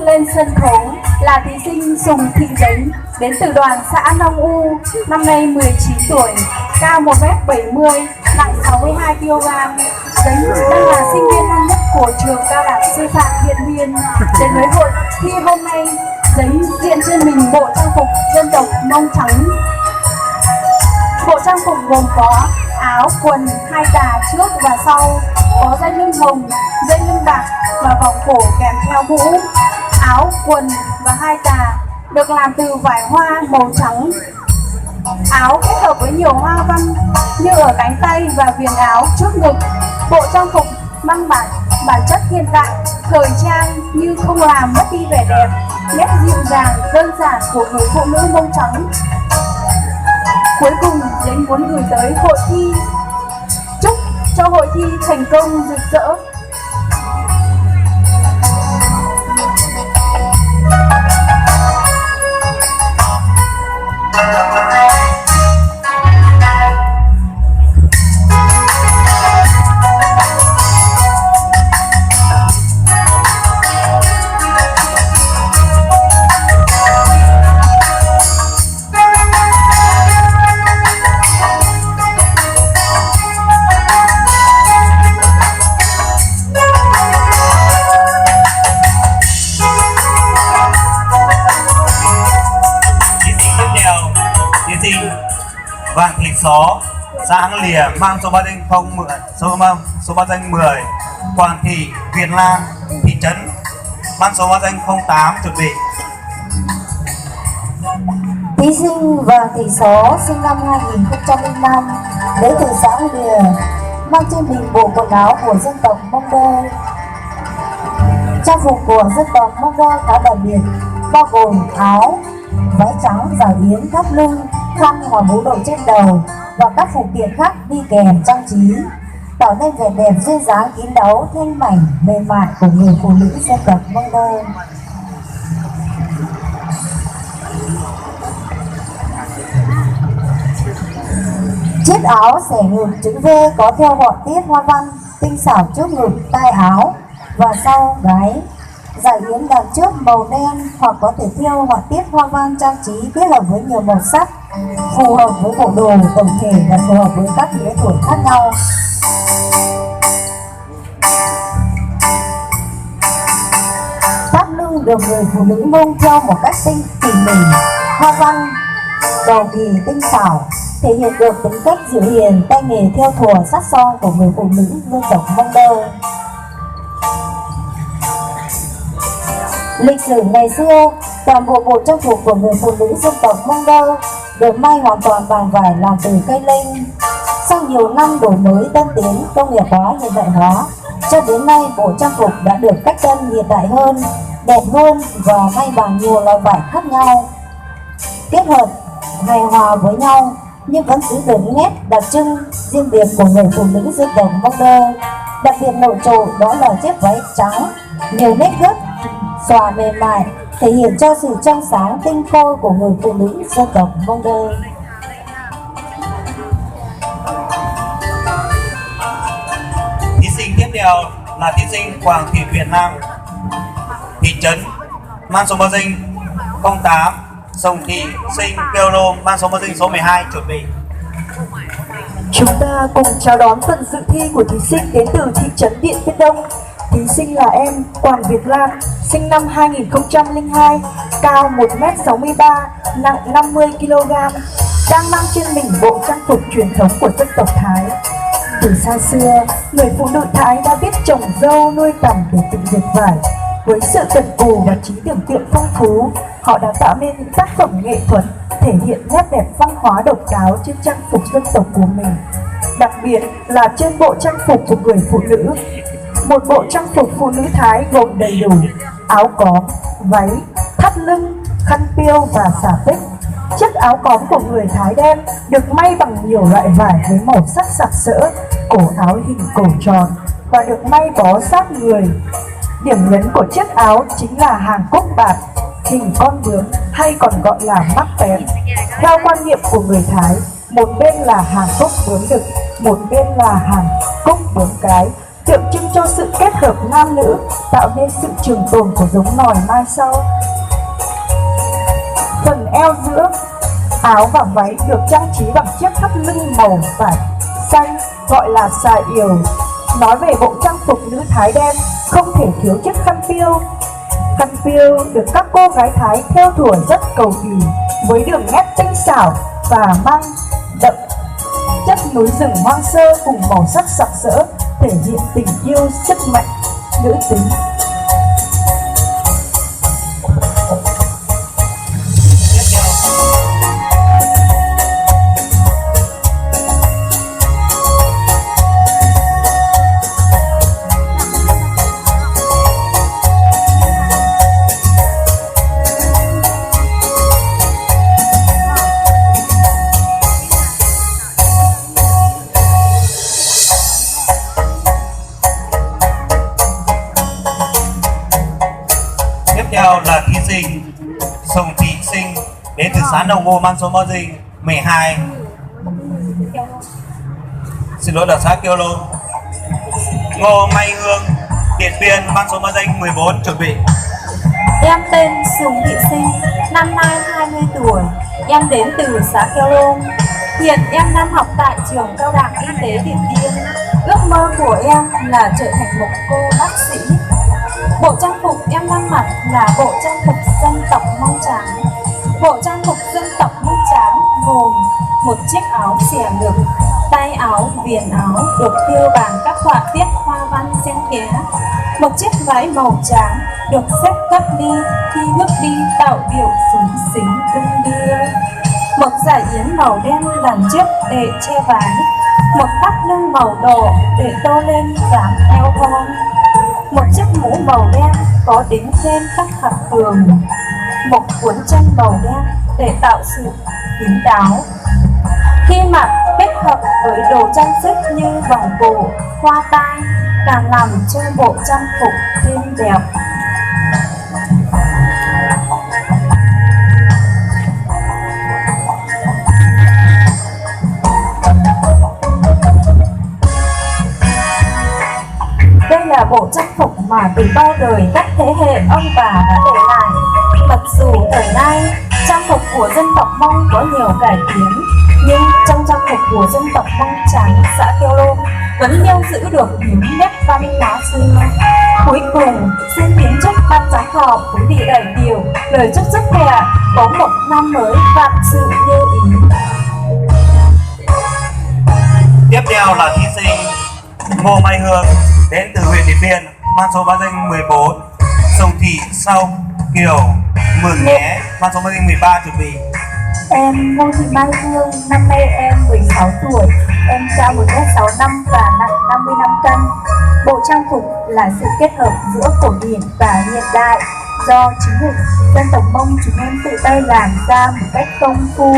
lên sân khấu là thí sinh Sùng Thị Dính đến từ đoàn xã Nông U, năm nay 19 tuổi, cao 1m70, nặng 62 kg. Dính đang là sinh viên năm nhất của trường cao đẳng sư phạm Điện Biên. Đến với hội thi hôm nay, Dính diện trên mình bộ trang phục dân tộc Mông trắng. Bộ trang phục gồm có áo, quần, hai tà trước và sau, có dây lưng hồng, dây lưng bạc và vòng cổ kèm theo mũ. Áo, quần và hai tà được làm từ vải hoa màu trắng. Áo kết hợp với nhiều hoa văn như ở cánh tay và viền áo trước ngực. Bộ trang phục mang bản chất hiện đại, thời trang nhưng không làm mất đi vẻ đẹp, nét dịu dàng, đơn giản của người phụ nữ Mông trắng. Cuối cùng, Dính muốn gửi tới hội thi, chúc cho hội thi thành công rực rỡ. Vạn Thị Xó, xã Hang Lìa, mang số báo danh 10. Quản Thị Việt Lan, thị trấn, mang số báo danh 08, chuẩn bị. Thí sinh Vạn Thị Xó sinh năm 2005, đến từ xã Hang Lìa, mang trên mình bộ quần áo của dân tộc Mông Đơ. Trang phục của dân tộc Mông Đơ khá đặc biệt, bao gồm áo, váy trắng dài yếm thắt lưng, khăn hoặc mũ đội trên đầu và các phụ kiện khác đi kèm trang trí, tạo nên vẻ đẹp duyên dáng kín đáo, thanh mảnh mềm mại của người phụ nữ dân tộc Mông Đơ. Chiếc áo xẻ ngực chữ V có theo họa tiết hoa văn tinh xảo trước ngực, tay áo và sau gáy. Dải yếm đằng trước màu đen hoặc có thể theo họa tiết hoa văn trang trí kết hợp với nhiều màu sắc, phù hợp với bộ đồ tổng thể và phù hợp với các lứa tuổi khác nhau. Thắt lưng được người phụ nữ mông theo một cách tỉ mỉ, hoa văn cầu kỳ tinh xảo, thể hiện được tính cách dịu hiền, tay nghề theo thùa sắt son của người phụ nữ dân tộc Mông Đơ. Lịch sử ngày xưa, toàn bộ trang phục của người phụ nữ dân tộc Mông Đơ được may hoàn toàn bằng vải làm từ cây linh. Sau nhiều năm đổi mới tân tiến, công nghiệp hóa, hiện đại hóa, cho đến nay bộ trang phục đã được cách tân hiện đại hơn, đẹp hơn và may bằng nhiều loại vải khác nhau, kết hợp hài hòa với nhau nhưng vẫn giữ được nét đặc trưng riêng biệt của người phụ nữ dân tộc Mông Đơ. Đặc biệt nổi trội đó là chiếc váy trắng nhiều nét gấp xòa mềm mại, thể hiện cho sự trong sáng tinh khôi của người phụ nữ dân tộc Mông Đơ. Thí sinh tiếp theo là thí sinh Quảng Thị Việt Nam, thị trấn, mang số báo danh 08. Sùng Thị sinh Kêu Lô, mang số báo danh số 12, chuẩn bị. Chúng ta cùng chào đón phần dự thi của thí sinh đến từ thị trấn Điện Biên Đông. Thí sinh là em Quảng Việt Lan, sinh năm 2002, cao 1m63, nặng 50 kg, đang mang trên mình bộ trang phục truyền thống của dân tộc Thái. Từ xa xưa, người phụ nữ Thái đã biết trồng dâu nuôi tằm để tự dệt vải. Với sự cần cù và trí tưởng tượng phong phú, họ đã tạo nên những tác phẩm nghệ thuật thể hiện nét đẹp văn hóa độc đáo trên trang phục dân tộc của mình, đặc biệt là trên bộ trang phục của người phụ nữ. Một bộ trang phục phụ nữ Thái gồm đầy đủ áo cóm, váy, thắt lưng, khăn piêu và xà tích. Chiếc áo cóm của người Thái đen được may bằng nhiều loại vải với màu sắc sặc sỡ, cổ áo hình cổ tròn và được may bó sát người. Điểm nhấn của chiếc áo chính là hàng cúc bạc, hình con bướm hay còn gọi là mắc tén. Theo quan niệm của người Thái, một bên là hàng cúc bướm đực, một bên là hàng cúc bướm cái, tượng trưng cho sự kết hợp nam nữ, tạo nên sự trường tồn của giống nòi mai sau. Phần eo giữa, áo và váy được trang trí bằng chiếc thắt lưng màu vải xanh gọi là xà yểu. Nói về bộ trang phục nữ Thái đen, không thể thiếu chiếc khăn piêu. Khăn piêu được các cô gái Thái thêu thủa rất cầu kỳ, với đường nét tinh xảo và mang đậm chất núi rừng hoang sơ cùng màu sắc sặc sỡ, thể hiện tình yêu sức mạnh nữ tính. Tiếp theo là thí sinh Sùng Thị Sinh đến từ xã Đồng Ngô mang số bao dinh 12. Xin lỗi là xã Kiêu Lô. Ngô Mai Hương Điện Biên mang số bao dinh 14 chuẩn bị. Em tên Sùng Thị Sinh, năm nay 20 tuổi. Em đến từ xã Kiêu Lô. Hiện em đang học tại trường cao đẳng y tế Điện Biên. Ước mơ của em là trở thành một cô bác sĩ. Bộ trang phục em đang mặc là bộ trang phục dân tộc Mông Trắng. Bộ trang phục dân tộc Mông Trắng gồm một chiếc áo xẻ ngực, tay áo, viền áo được thêu bằng các họa tiết hoa văn xen kẽ, một chiếc váy màu trắng được xếp gấp đi khi bước đi tạo điệu xúng xính đung đưa, một dải yếm màu đen đằng trước để che váy, một thắt lưng màu đỏ để tô lên dáng eo thon, một chiếc mũ màu đen có đính thêm các hạt tường, một cuốn chăn màu đen để tạo sự kín đáo. Khi mặc kết hợp với đồ trang sức như vòng cổ, hoa tai càng làm cho bộ trang phục thêm đẹp. Đây là bộ trang phục mà từ bao đời các thế hệ ông bà đã để lại. Mặc dù thời nay trang phục của dân tộc Mông có nhiều cải tiến, nhưng trong trang phục của dân tộc Mông Trắng xã Kiêu Lô vẫn lưu giữ được những nét văn hóa xưa. Cuối cùng, xin kính chúc ban giám khảo, quý vị đại biểu lời chúc sức khỏe, có một năm mới vạn sự như ý. Tiếp theo là thí sinh Ngô Mai Hương đến từ huyện Điện Biên mang số bao dinh 14. Sùng Thị Sau Kiều Mường Nhé mang số bao dinh 13 chuẩn bị. Em Ngô Thị Mai Hương, năm nay em 16 tuổi, em cao 1m65 và nặng 55 cân. Bộ trang phục là sự kết hợp giữa cổ điển và hiện đại do chính phủ dân tộc Mông chúng em tự tay làm ra một cách công phu.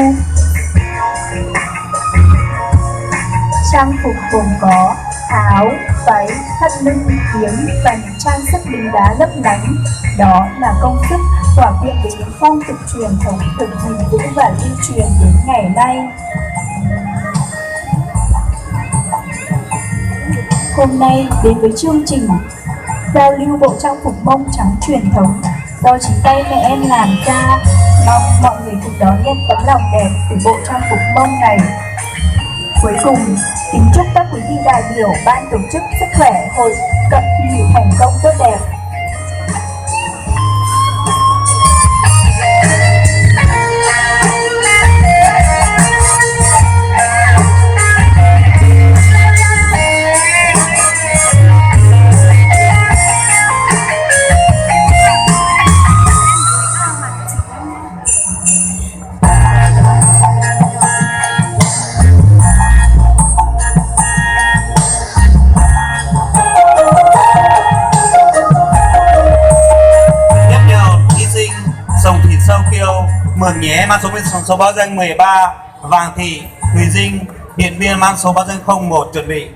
Trang phục gồm có áo, váy, thắt lưng, kiếm và những trang sức đính đá lấp lánh. Đó là công sức tỏa hiện đến những phong tục truyền thống được gìn giữ và lưu truyền đến ngày nay. Hôm nay đến với chương trình giao lưu bộ trang phục Mông Trắng truyền thống do chính tay mẹ em làm ra. Mong mọi người cùng đón nhận tấm lòng đẹp từ bộ trang phục Mông này. Cuối cùng, kính chúc các quý vị đại biểu ban tổ chức sức khỏe, hội cận thi thành công tốt đẹp. Mường Nhé mang số báo danh 13. Vàng Thị Thùy Dinh Điện Biên mang số báo danh 01 chuẩn bị.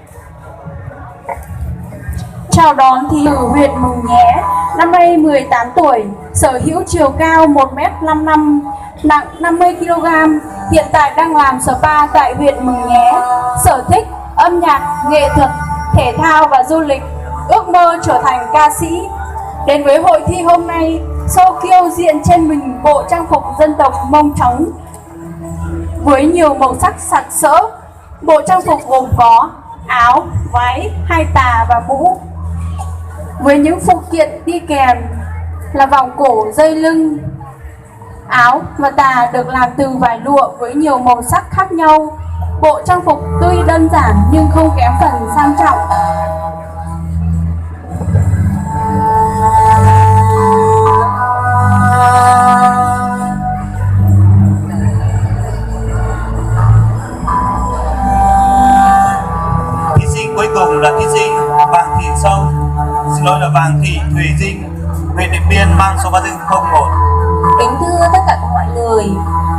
Chào đón thí ở huyện Mường Nhé, năm nay 18 tuổi, sở hữu chiều cao 1m55, nặng 50kg, hiện tại đang làm spa tại huyện Mường Nhé. Sở thích âm nhạc, nghệ thuật, thể thao và du lịch. ước mơ trở thành ca sĩ. Đến với hội thi hôm nay, Sô Kiêu diện trên mình bộ trang phục dân tộc Mông Trắng với nhiều màu sắc sặc sỡ. Bộ trang phục gồm có áo, váy, hai tà và mũ. Với những phụ kiện đi kèm là vòng cổ, dây lưng. Áo và tà được làm từ vải lụa với nhiều màu sắc khác nhau. Bộ trang phục tuy đơn giản nhưng không kém phần sang trọng. Thí sinh cuối cùng là thí sinh Vàng Thị Sâu, xin lỗi là Vàng Thị Thùy Dinh, huyện Điện Biên, mang số báo danh 01. Kính thưa tất cả các mọi người,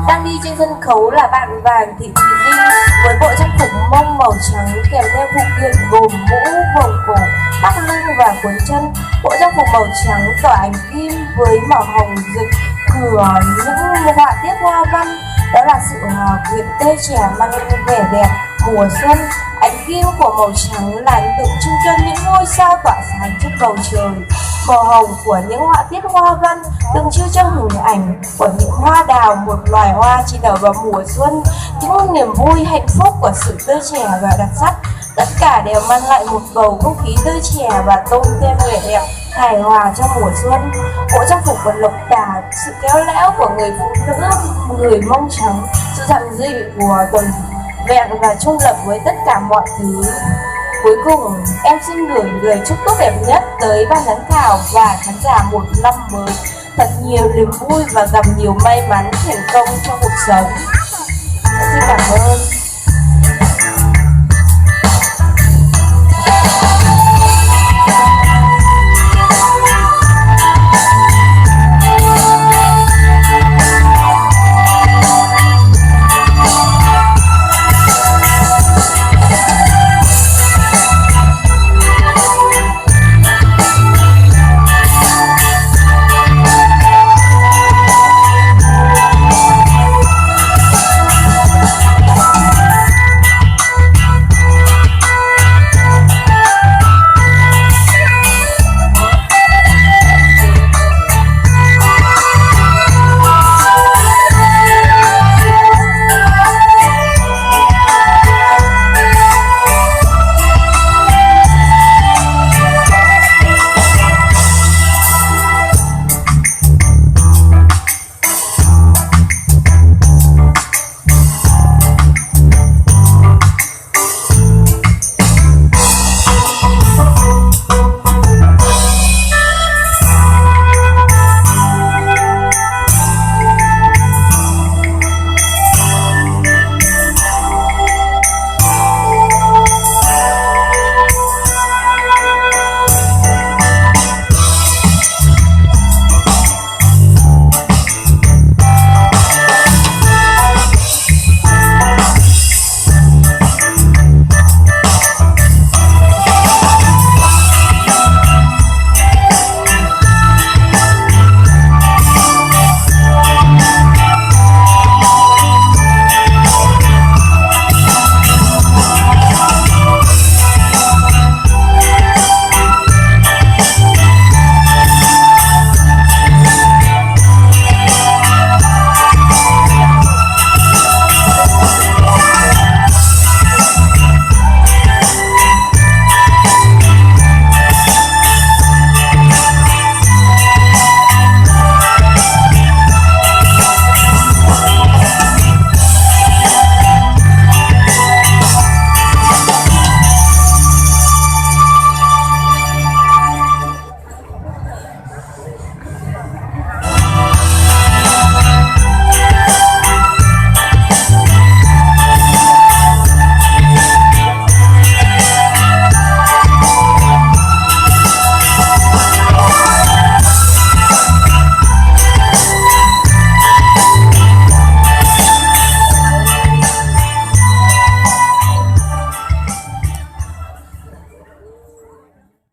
đang đi trên sân khấu là bạn Vàng Thị Thùy Dinh với bộ trang phục mông màu trắng kèm theo phụ kiện gồm mũ, vòng cổ, thắt lưng và cuốn chân. Bộ trang phục màu trắng tỏa ánh kim với màu hồng rực cửa những họa tiết hoa văn, đó là sự hòa quyện tươi trẻ mang vẻ đẹp mùa xuân. Ánh kim của màu trắng là tượng trưng cho những ngôi sao tỏa sáng trên bầu trời. Màu hồng của những họa tiết hoa văn tượng trưng cho hình ảnh của những hoa đào, một loài hoa chỉ nở vào mùa xuân. Những niềm vui hạnh phúc của sự tươi trẻ và đặc sắc, tất cả đều mang lại một bầu không khí tươi trẻ và tôn thêm vẻ đẹp hài hòa cho mùa xuân. Bộ trang phục còn lột tả sự khéo léo của người phụ nữ người Mông Trắng, sự giản dị của toàn vẹn và trung lập với tất cả mọi thứ. Cuối cùng, em xin gửi lời chúc tốt đẹp nhất tới ban giám khảo và khán giả một năm mới thật nhiều niềm vui và gặp nhiều may mắn thành công trong cuộc sống. Xin cảm ơn.